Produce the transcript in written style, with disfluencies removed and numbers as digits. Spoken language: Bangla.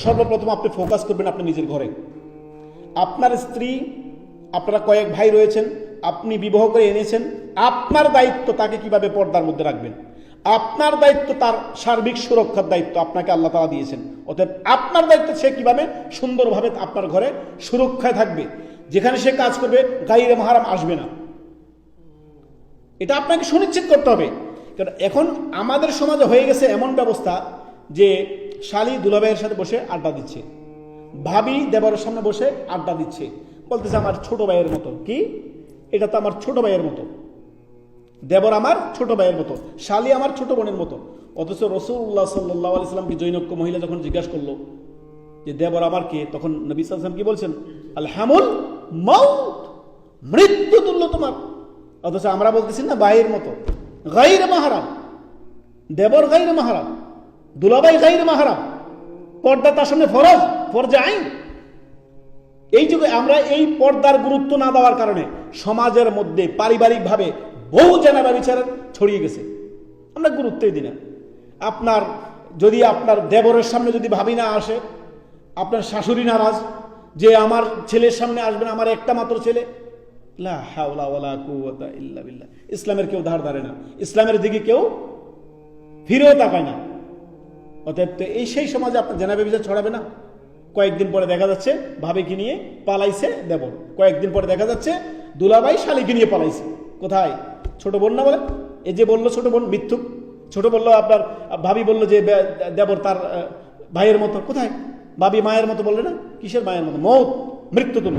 সর্বপ্রথম আপনি ফোকাস করবেন আপনি নিজের ঘরে। আপনার স্ত্রী, আপনারা কয়েক ভাই রয়েছেন, আপনি বিবাহ করে এনেছেন, আপনার দায়িত্ব তাকে কিভাবে পর্দার মধ্যে রাখবেন। আপনার দায়িত্ব তার সার্বিক সুরক্ষার দায়িত্ব আপনাকে আল্লাহ তাআলা দিয়েছেন। অতএব আপনার দায়িত্ব সে কিভাবে সুন্দরভাবে আপনার ঘরে সুরক্ষায় থাকবে, যেখানে সে কাজ করবে গায়রে মাহরাম আসবে না, এটা আপনাকে সুনিশ্চিত করতে হবে। কারণ এখন আমাদের সমাজে হয়ে গেছে এমন ব্যবস্থা যে শালি দুলাভাইয়ের সাথে বসে আড্ডা দিচ্ছে, ভাবি দেবরের সামনে বসে আড্ডা দিচ্ছে, বলতেছে আমার ছোট ভাইয়ের মতো। কি? এটা তো আমার ছোট ভাইয়ের মতো, দেবর আমার ছোট ভাইয়ের মতো, শালি আমার ছোট বোনের মতো। অথচ রাসূলুল্লাহ সাল্লাল্লাহু আলাইহি সাল্লামকে জনৈক মহিলা যখন জিজ্ঞাসা করলো যে দেবর আমার কে, তখন নবী সাল্লাল্লাহু আলাইহি সাল্লাম কি বলছেন? আল হামুল মাউত, মৃত্যু তুল্য তোমার। অথচ আমরা বলতেছি না ভাইয়ের মতো, গায়রে মাহরাম, দেবর গায়রে মাহরাম, দুলাভাই গায়রে মাহরাম, পর্দা তার সামনে ফরজ, ফরজে আইন। এই যুগে আমরা এই পর্দার গুরুত্ব না দেওয়ার কারণে সমাজের মধ্যে পারিবারিকভাবে বহু জেনাবা বিচার ছড়িয়ে গেছে, আমরা গুরুত্বই দিই না। আপনার যদি আপনার দেবরের সামনে যদি ভাবি না আসে, আপনার শাশুড়ি নারাজ যে আমার ছেলের সামনে আসবে না, আমার একটা মাত্র ছেলে, লা হাওলা ওয়ালা কুওয়াতা ইল্লা বিল্লাহ। ইসলামের কেউ ধার ধারে না, ইসলামের দিকে কেউ ফিরেও তাকায় না। অতএব তো এই সেই সমাজে আপনার জেনাবা বিচার ছড়াবে না। কয়েকদিন পরে দেখা যাচ্ছে ভাবিকে নিয়ে পালাইছে দেবর, কয়েকদিন পরে দেখা যাচ্ছে দুলাভাই শালিকে নিয়ে পালাইছে। কোথায়? ছোট বোন না বলে, এই যে বললো ছোট বোন মিথ্যুক, ছোট বললো আপনার ভাবি বললো যে দেবর তার ভাইয়ের মতো। কোথায়? ভাবি মায়ের মতো বললে না, কিসের মায়ের মতো? মৌত, মৃত্যু তুল্য।